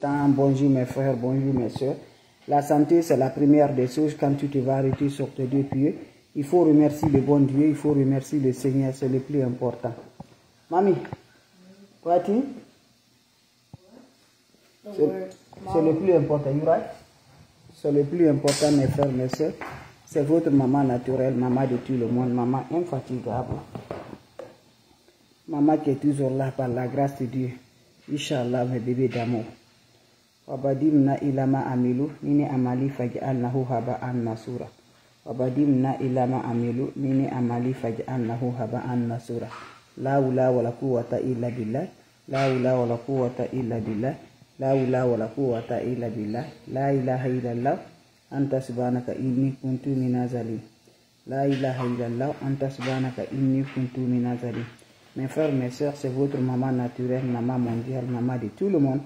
Bonjour mes frères, bonjour mes soeurs. La santé, c'est la première des choses. Quand tu te vas arrêter sur tes deux pieds, il faut remercier le bon Dieu, il faut remercier le Seigneur, c'est le plus important. Mamie, quoi tu? C'est le plus important, you right? C'est le plus important mes frères, mes soeurs. C'est votre maman naturelle, maman de tout le monde, maman infatigable. Maman qui est toujours là par la grâce de Dieu. Inch'Allah, mes bébés d'amour. Wabadimna ilama amilu nini amali faj'alnahu haba'an nasura. Wabadimna ilama amilu nini amali faj'alnahu haba'an nasura. La hawla wala quwwata illa billah. La hawla wala quwwata illa billah. La hawla wala quwwata illa billah. La ilaha illallah. Anta subhanaka inni kuntu minaz zalim. La ilaha illallah. Anta subhanaka inni kuntu minaz zalim. Mes frères, mes soeurs, c'est votre maman naturelle, maman mondiale, maman de tout le monde.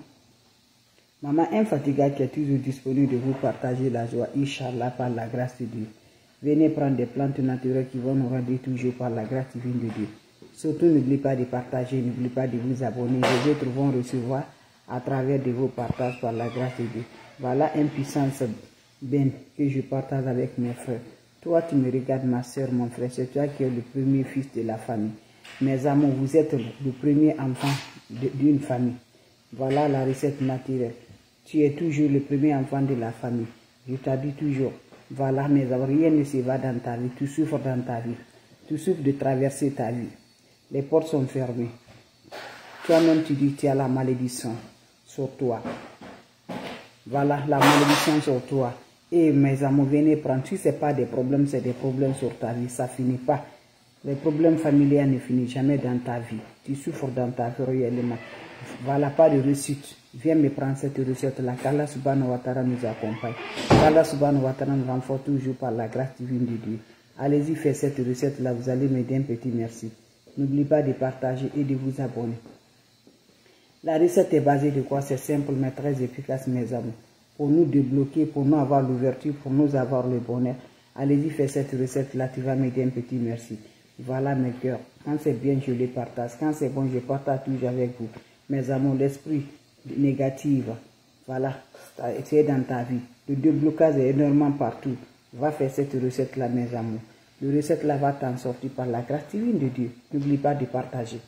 Maman infatigable qui est toujours disponible de vous partager la joie, Inch'Allah, par la grâce de Dieu. Venez prendre des plantes naturelles qui vont nous rendre toujours par la grâce divine de Dieu. Surtout, n'oubliez pas de partager, n'oubliez pas de vous abonner. Les autres vont recevoir à travers de vos partages par la grâce de Dieu. Voilà une puissance bien que je partage avec mes frères. Toi, tu me regardes, ma soeur, mon frère, c'est toi qui es le premier fils de la famille. Mes amours, vous êtes le premier enfant d'une famille. Voilà la recette naturelle. Tu es toujours le premier enfant de la famille. Je t'habille toujours. Voilà, mes amours, rien ne se va dans ta vie. Tu souffres dans ta vie. Tu souffres de traverser ta vie. Les portes sont fermées. Toi-même, tu dis, tu as la malédiction sur toi. Voilà, la malédiction sur toi. Et mes amours, venez prendre. Si ce n'est pas des problèmes, c'est des problèmes sur ta vie. Ça ne finit pas. Les problèmes familiaux ne finissent jamais dans ta vie. Tu souffres dans ta vie réellement. Voilà, pas de réussite. Viens me prendre cette recette-là. Qu'Allah subhanahu wa ta'ala nous accompagne. Qu'Allah subhanahu wa ta'ala nous renforce toujours par la grâce divine de Dieu. Allez-y, faites cette recette-là. Vous allez m'aider un petit merci. N'oubliez pas de partager et de vous abonner. La recette est basée de quoi? C'est simple mais très efficace, mes amis. Pour nous débloquer, pour nous avoir l'ouverture, pour nous avoir le bonheur. Allez-y, faites cette recette-là. Tu vas m'aider un petit merci. Voilà mes cœurs. Quand c'est bien, je les partage. Quand c'est bon, je partage toujours avec vous. Mes amours, l'esprit négatif, voilà, c'est dans ta vie. Le déblocage est énormément partout. Va faire cette recette-là, mes amours. La recette-là va t'en sortir par la grâce divine de Dieu. N'oublie pas de partager.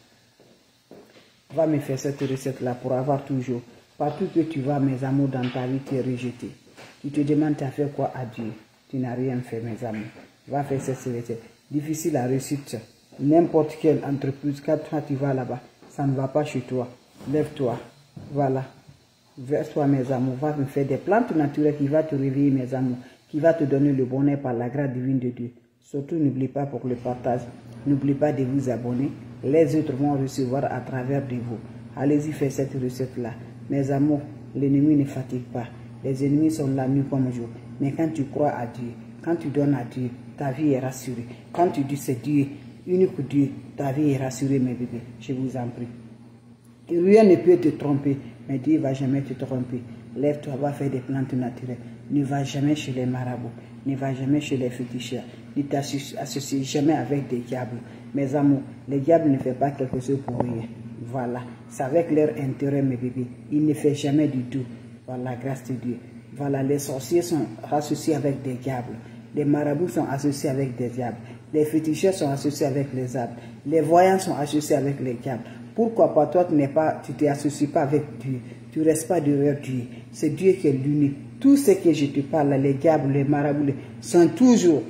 Va me faire cette recette-là pour avoir toujours. Partout que tu vas, mes amours, dans ta vie, tu es rejeté. Tu te demandes, tu as fait quoi à Dieu? Tu n'as rien fait, mes amours. Va faire cette recette. Difficile à réussir. N'importe quelle entreprise, quand toi tu vas là-bas, ça ne va pas chez toi. Lève-toi. Voilà. Verse-toi, mes amours. Va me faire des plantes naturelles qui vont te réveiller, mes amours. Qui va te donner le bonheur par la grâce divine de Dieu. Surtout, n'oubliez pas pour le partage. N'oubliez pas de vous abonner. Les autres vont recevoir à travers de vous. Allez-y, faites cette recette-là. Mes amours, l'ennemi ne fatigue pas. Les ennemis sont là nuit comme jour. Mais quand tu crois à Dieu, quand tu donnes à Dieu, ta vie est rassurée. Quand tu dis c'est Dieu, unique Dieu, ta vie est rassurée, mes bébés. Je vous en prie. Rien ne peut te tromper, mais Dieu ne va jamais te tromper. Lève-toi, va faire des plantes naturelles. Ne va jamais chez les marabouts, ne va jamais chez les féticheurs. Ne t'associe jamais avec des diables. Mes amours, les diables ne font pas quelque chose pour rien. Voilà, c'est avec leur intérêt, mes bébés. Ils ne font jamais du tout. Voilà, grâce de Dieu. Voilà, les sorciers sont associés avec des diables. Les marabouts sont associés avec des diables. Les féticheurs sont associés avec les diables. Les voyants sont associés avec les diables. Pourquoi pas toi, tu ne t'associes pas avec Dieu? Tu ne restes pas derrière Dieu. C'est Dieu qui est l'unique. Tout ce que je te parle, les diables, les marabouts, sont toujours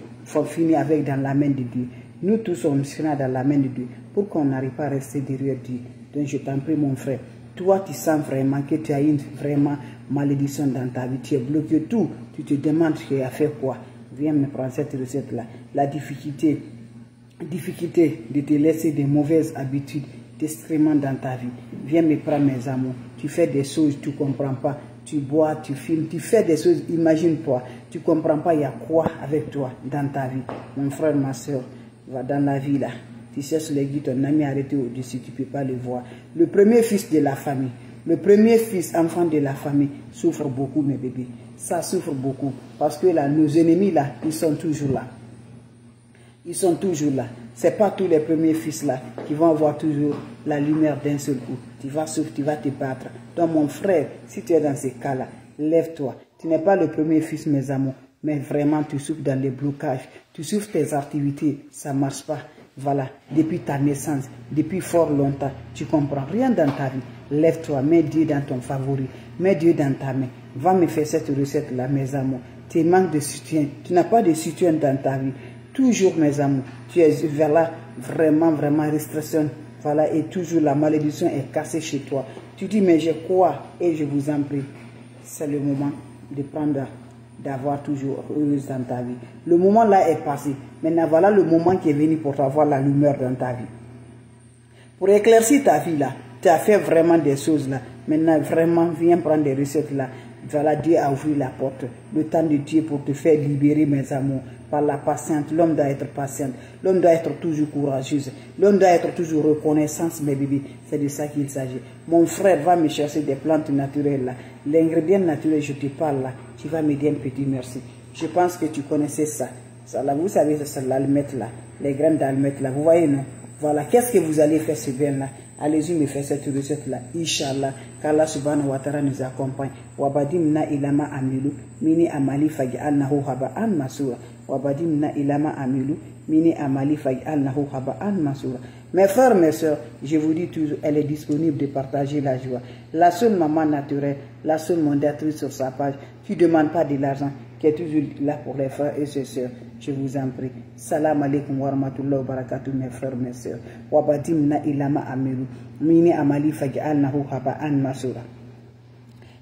finis avec dans la main de Dieu. Nous tous sommes dans la main de Dieu. Pourquoi on n'arrive pas à rester derrière Dieu? Donc je t'en prie, mon frère. Toi, tu sens vraiment que tu as une vraiment malédiction dans ta vie. Tu es bloqué tout. Tu te demandes tu as fait quoi? Viens me prendre cette recette-là. La difficulté de te laisser des mauvaises habitudes d'extrêmement dans ta vie. Viens me prendre, mes amours. Tu fais des choses, tu ne comprends pas. Tu bois, tu filmes, tu fais des choses, imagine-toi. Tu ne comprends pas, il y a quoi avec toi dans ta vie. Mon frère, ma soeur, va dans la vie là. Tu cherches les guides, ton ami arrêté au-dessus, tu ne peux pas le voir. Le premier fils de la famille, le premier fils, enfant de la famille, souffre beaucoup, mes bébés. Ça souffre beaucoup. Parce que là, nos ennemis là, ils sont toujours là. Ils sont toujours là. C'est pas tous les premiers fils là qui vont avoir toujours la lumière d'un seul coup. Tu vas souffrir, tu vas te battre. Donc mon frère, si tu es dans ces cas-là, lève-toi. Tu n'es pas le premier fils, mes amours, mais vraiment tu souffres dans les blocages. Tu souffres tes activités, ça ne marche pas. Voilà, depuis ta naissance, depuis fort longtemps, tu comprends rien dans ta vie. Lève-toi, mets Dieu dans ton favori, mets Dieu dans ta main. Va me faire cette recette-là, mes amours. Tu manques de soutien, tu n'as pas de soutien dans ta vie. Toujours, mes amours, tu es voilà, vraiment restriction. Voilà, et toujours la malédiction est cassée chez toi. Tu dis, mais j'ai quoi? Et je vous en prie, c'est le moment de prendre, d'avoir toujours heureuse dans ta vie. Le moment là est passé. Maintenant, voilà le moment qui est venu pour avoir la lumière dans ta vie. Pour éclaircir ta vie là, tu as fait vraiment des choses là. Maintenant, vraiment, viens prendre des recettes là. Voilà, Dieu a ouvert la porte. Le temps de Dieu pour te faire libérer, mes amours. Par la patience, l'homme doit être patient. L'homme doit être toujours courageux. L'homme doit être toujours reconnaissant, mes bébés. C'est de ça qu'il s'agit. Mon frère va me chercher des plantes naturelles là. L'ingrédient naturel, je te parle là. Tu vas me dire un petit merci. Je pense que tu connaissais ça. Ça là, vous savez, c'est l'almette là. Les graines d'almette là. Vous voyez, non? Voilà. Qu'est-ce que vous allez faire ce bien là? Allez-y me faire cette recette là. Inch'Allah. Qu'Allah subhanahu wa ta'ala nous accompagne. Wabadimna ilama amilu. Mini amali faj'alnahu haba'an masura. Wabadimna ilama amilu. Mini amali faj'alnahu haba'an masura. Mes frères, mes soeurs, je vous dis toujours, elle est disponible de partager la joie. La seule maman naturelle, la seule modératrice sur sa page, qui ne demande pas de l'argent, qui est toujours là pour les frères et ses soeurs. Je vous en prie. Salam alaikum wa rahmatullahi wa barakatuh, mes frères, mes soeurs. Wabadimna ilama amilu. Mini amali faj'alnahu haba'an masura.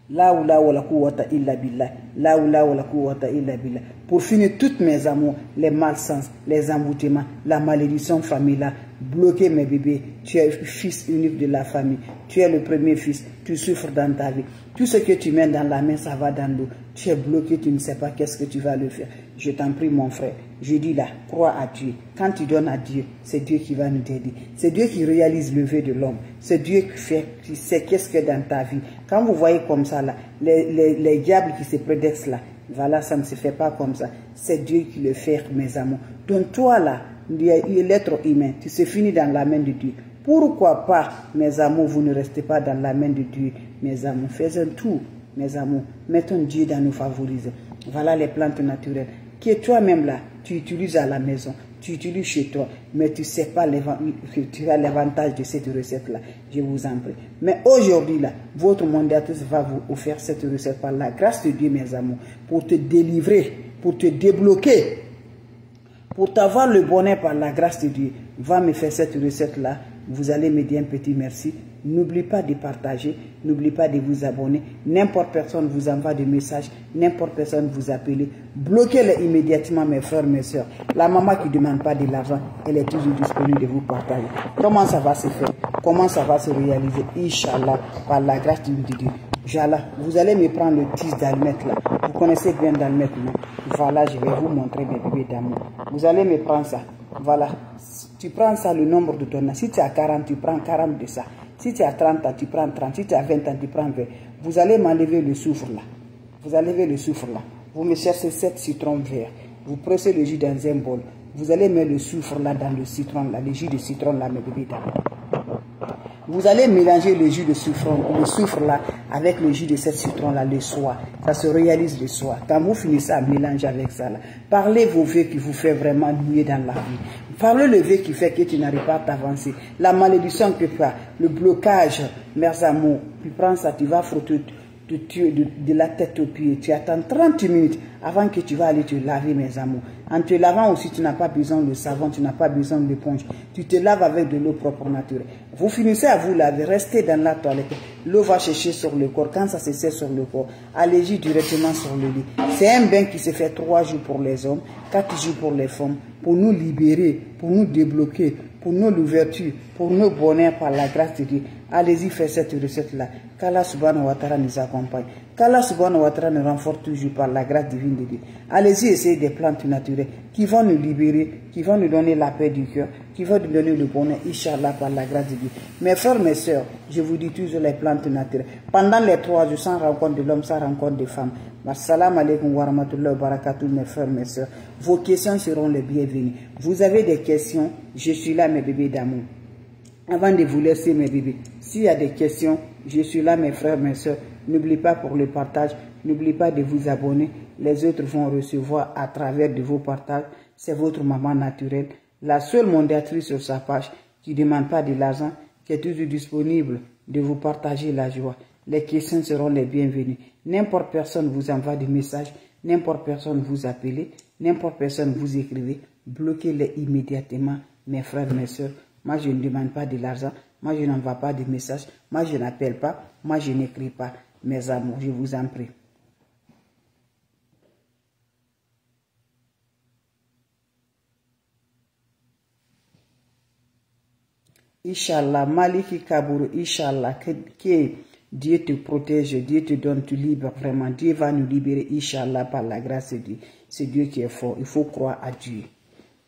La oula wa la quwwata illa billah. La oula wa la quwwata illa billah. Pour finir toutes mes amours, les malsens, les emboutements, la malédiction familiale, bloquer mes bébés. Tu es fils unique de la famille. Tu es le premier fils. Tu souffres dans ta vie. Tout ce que tu mets dans la main, ça va dans l'eau. Tu es bloqué, tu ne sais pas qu'est-ce que tu vas le faire. Je t'en prie, mon frère. Je dis là, crois à Dieu. Quand tu donnes à Dieu, c'est Dieu qui va nous aider. C'est Dieu qui réalise le vœu de l'homme. C'est Dieu qui fait, qui sait qu'est-ce que dans ta vie. Quand vous voyez comme ça là, les diables qui se prédexent là, voilà, ça ne se fait pas comme ça. C'est Dieu qui le fait, mes amours. Donc toi là, l'être humain, tu se finis dans la main de Dieu. Pourquoi pas, mes amours, vous ne restez pas dans la main de Dieu, mes amours. Faisons tout, mes amours. Mettons Dieu dans nos favoris. Voilà les plantes naturelles que toi-même là, tu utilises à la maison, tu utilises chez toi, mais tu ne sais pas que tu as l'avantage de cette recette-là. Je vous en prie. Mais aujourd'hui là, votre modératrice va vous offrir cette recette par la grâce de Dieu, mes amours, pour te délivrer, pour te débloquer, pour t'avoir le bonheur par la grâce de Dieu. Va me faire cette recette-là. Vous allez me dire un petit merci. N'oubliez pas de partager, n'oubliez pas de vous abonner. N'importe personne vous envoie des messages, n'importe personne vous appelle. Bloquez-les immédiatement, mes frères, mes soeurs. La maman qui ne demande pas de l'argent, elle est toujours disponible de vous partager. Comment ça va se faire? Comment ça va se réaliser? Inch'Allah, par la grâce de Dieu. Inch'Allah, vous allez me prendre le tis d'almette là. Vous connaissez bien d'almette, non? Voilà, je vais vous montrer mes bébés d'amour. Vous allez me prendre ça. Voilà. Tu prends ça, le nombre de ton âge. Si tu as 40, tu prends 40 de ça. Si tu as 30 ans, tu prends 30. Si tu as 20 ans, tu prends 20. Vous allez m'enlever le soufre là. Vous enlevez le soufre là. Vous me cherchez 7 citrons verts. Vous pressez le jus dans un bol. Vous allez mettre le soufre là dans le citron là. Le jus de citron là, mes bébés d'amour. Vous allez mélanger le jus de soufre là avec le jus de cette citron là le soir. Ça se réalise le soir. Quand vous finissez à mélanger avec ça là, parlez vos vœux qui vous fait vraiment mieux dans la vie. Parlez le vœu qui fait que tu n'arrives pas à t'avancer. La malédiction que tu as, le blocage, mes amours, tu prends ça, tu vas frotter de la tête aux pieds. Tu attends 30 minutes avant que tu vas aller te laver, mes amours. En te lavant aussi, tu n'as pas besoin de savon, tu n'as pas besoin de l'éponge. Tu te laves avec de l'eau propre naturelle. Vous finissez à vous laver, restez dans la toilette. L'eau va sécher sur le corps. Quand ça se sert sur le corps, allez-y directement sur le lit. C'est un bain qui se fait 3 jours pour les hommes, 4 jours pour les femmes, pour nous libérer, pour nous débloquer, pour nous l'ouverture, pour nos bonheurs par la grâce de Dieu. Allez-y faire cette recette-là. Qu'Allah subhanahu wa ta'ala nous accompagne. Qu'Allah subhanahu wa ta'ala nous renforce toujours par la grâce divine de Dieu. Allez-y essayer des plantes naturelles qui vont nous libérer, qui vont nous donner la paix du cœur, qui vont nous donner le bonheur, Inch'Allah, par la grâce de Dieu. Mes frères, mes sœurs, je vous dis toujours les plantes naturelles. Pendant les 3 jours, sans rencontre de l'homme, sans rencontre de femme. Assalamu alaikum wa rahmatullahi wa barakatuh, mes frères, mes sœurs. Vos questions seront les bienvenues. Vous avez des questions, je suis là, mes bébés d'amour. Avant de vous laisser, mes bébés, s'il y a des questions, je suis là, mes frères, mes sœurs. N'oubliez pas pour le partage, n'oubliez pas de vous abonner. Les autres vont recevoir à travers de vos partages. C'est votre maman naturelle, la seule mondatrice sur sa page qui ne demande pas de l'argent, qui est toujours disponible de vous partager la joie. Les questions seront les bienvenues. N'importe personne vous envoie des messages, n'importe personne vous appelle, n'importe personne vous écrivez, bloquez-les immédiatement, mes frères, mes sœurs. Moi, je ne demande pas de l'argent, moi, je n'envoie pas de messages, moi, je n'appelle pas, moi, je n'écris pas. Mes amours, je vous en prie. Inch'Allah, Maliki Kabour, Inch'Allah, que Dieu te protège, Dieu te donne, tu libères vraiment. Dieu va nous libérer, Inch'Allah, par la grâce de Dieu. C'est Dieu qui est fort, il faut croire à Dieu.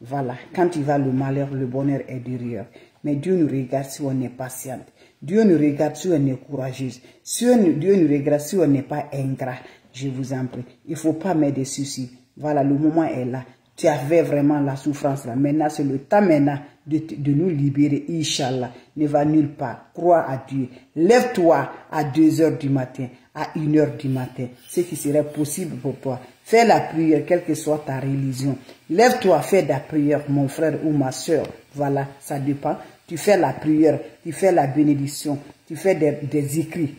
Voilà, quand il va le malheur, le bonheur est derrière. Mais Dieu nous regarde si on est patiente. Dieu nous regarde si on est courageuse. Dieu nous regarde si on n'est pas ingrat. Je vous en prie. Il ne faut pas mettre des soucis. Voilà, le moment est là. Tu avais vraiment la souffrance là. Maintenant, c'est le temps maintenant de nous libérer. Inch'Allah. Ne va nulle part. Crois à Dieu. Lève-toi à 2 h du matin, à 1 h du matin. Ce qui serait possible pour toi. Fais la prière, quelle que soit ta religion. Lève-toi, fais la prière, mon frère ou ma soeur. Voilà, ça dépend. Tu fais la prière, tu fais la bénédiction, tu fais des écrits.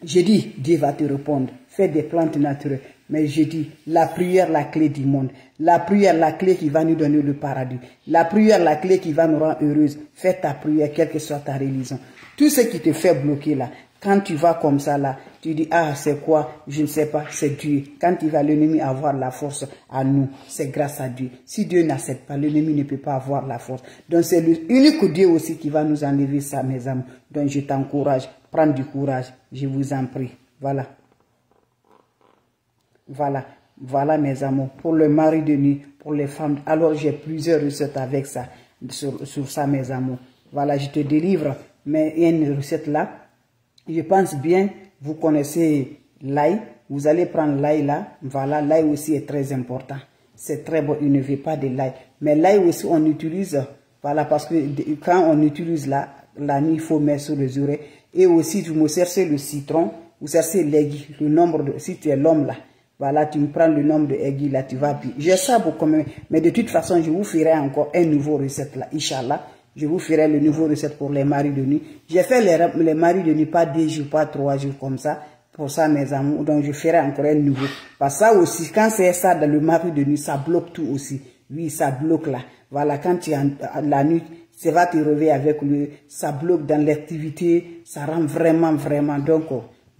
Je dis, Dieu va te répondre. Fais des plantes naturelles. Mais je dis, la prière, la clé du monde. La prière, la clé qui va nous donner le paradis. La prière, la clé qui va nous rendre heureuses. Fais ta prière, quelle que soit ta religion. Tout ce qui te fait bloquer là, quand tu vas comme ça là, tu dis, ah, c'est quoi? Je ne sais pas, c'est Dieu. Quand il va l'ennemi avoir la force à nous, c'est grâce à Dieu. Si Dieu n'accepte pas, l'ennemi ne peut pas avoir la force. Donc c'est l'unique Dieu aussi qui va nous enlever ça, mes amis. Donc je t'encourage, prends du courage, je vous en prie. Voilà. Voilà, voilà mes amours, pour le mari de nuit, pour les femmes. Alors j'ai plusieurs recettes avec ça, sur ça mes amours. Voilà, je te délivre, mais il y a une recette là. Je pense bien, vous connaissez l'ail, vous allez prendre l'ail là. Voilà, l'ail aussi est très important. C'est très bon, il ne veut pas de l'ail. Mais l'ail aussi on utilise, voilà, parce que quand on utilise la nuit, il faut mettre sur les oreilles. Et aussi, vous me cherchez le citron, vous cherchez l'aiguille, le nombre de, si tu es l'homme là. Voilà, tu me prends le nombre de aiguilles là, tu vas bien. J'ai ça beaucoup, mais de toute façon, je vous ferai encore un nouveau recette là, Inch'Allah. Je vous ferai le nouveau recette pour les maris de nuit. J'ai fait les maris de nuit, pas 2 jours, pas 3 jours comme ça. Pour ça, mes amours, donc je ferai encore un nouveau. Parce que ça aussi, quand c'est ça dans le mari de nuit, ça bloque tout aussi. Oui, ça bloque là. Voilà, quand tu es la nuit, ça va te réveiller avec ça bloque dans l'activité, ça rend vraiment, donc,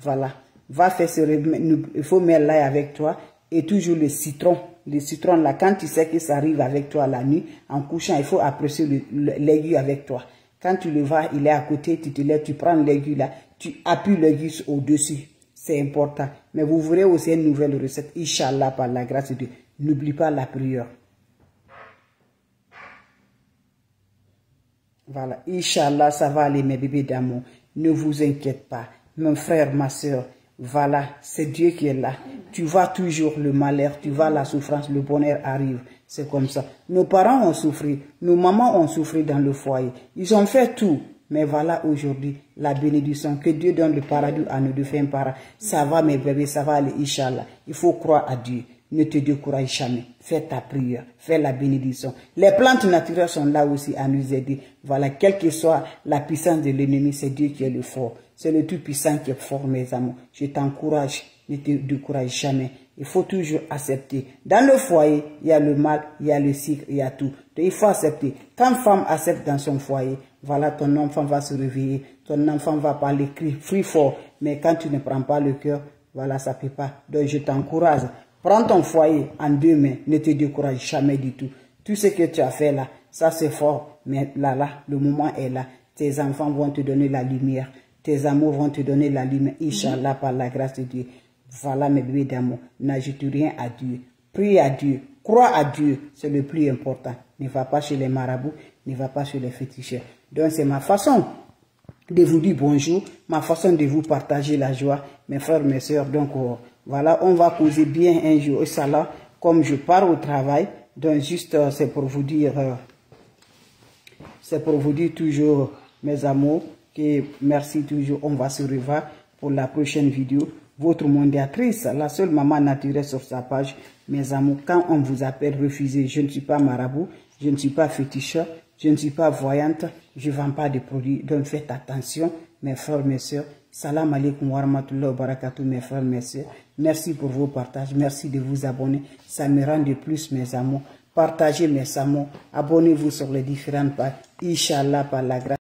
voilà. Va faire ce il faut mettre l'ail avec toi et toujours le citron. Le citron là, quand tu sais que ça arrive avec toi la nuit, en couchant, il faut apprécier l'aiguille avec toi. Quand tu le vois, il est à côté, tu te lèves, tu prends l'aiguille là, tu appuies l'aiguille au-dessus. C'est important. Mais vous verrez aussi une nouvelle recette, Inch'Allah, par la grâce de Dieu. N'oublie pas la prière. Voilà, Inch'Allah, ça va aller mes bébés d'amour. Ne vous inquiétez pas. Mon frère, ma soeur, voilà, c'est Dieu qui est là. Tu vois toujours le malheur, tu vois la souffrance, le bonheur arrive. C'est comme ça. Nos parents ont souffert, nos mamans ont souffert dans le foyer. Ils ont fait tout. Mais voilà aujourd'hui, la bénédiction, que Dieu donne le paradis à nos deux parents. Ça va mes bébés, ça va aller, Inch'Allah. Il faut croire à Dieu. Ne te décourage jamais. Fais ta prière, fais la bénédiction. Les plantes naturelles sont là aussi à nous aider. Voilà, quelle que soit la puissance de l'ennemi, c'est Dieu qui est le fort. C'est le Tout-Puissant qui est fort, mes amours. Je t'encourage, ne te décourage jamais. Il faut toujours accepter. Dans le foyer, il y a le mal, il y a le cycle, il y a tout. Donc, il faut accepter. Quand une femme accepte dans son foyer, voilà, ton enfant va se réveiller, ton enfant va parler, crier fort. Mais quand tu ne prends pas le cœur, voilà, ça ne peut pas. Donc, je t'encourage. Prends ton foyer en 2 mains, ne te décourage jamais du tout. Tout ce que tu as fait là, ça c'est fort. Mais là, le moment est là. Tes enfants vont te donner la lumière. tes amours vont te donner la lumière, Inch'Allah, par la grâce de Dieu. Voilà mes bébés d'amour, n'ajoute rien à Dieu. Prie à Dieu, crois à Dieu, c'est le plus important. Ne va pas chez les marabouts, ne va pas chez les féticheurs. Donc c'est ma façon de vous dire bonjour, ma façon de vous partager la joie, mes frères, mes soeurs. Donc voilà, on va causer bien un jour. Et ça là, comme je pars au travail, donc juste c'est pour vous dire toujours, mes amours, que merci toujours. On va se revoir pour la prochaine vidéo. Votre mondiatrice, la seule maman naturelle sur sa page. Mes amours, quand on vous appelle, refusez. Je ne suis pas marabout, je ne suis pas féticheur, je ne suis pas voyante, je ne vends pas de produits. Donc faites attention, mes frères, mes soeurs. Salam alaikum wa rahmatullahi wa barakatuh, mes frères, mes soeurs. Merci pour vos partages, merci de vous abonner. Ça me rend de plus, mes amours. Partagez mes amours, abonnez-vous sur les différentes pages. Inch'Allah, par la grâce.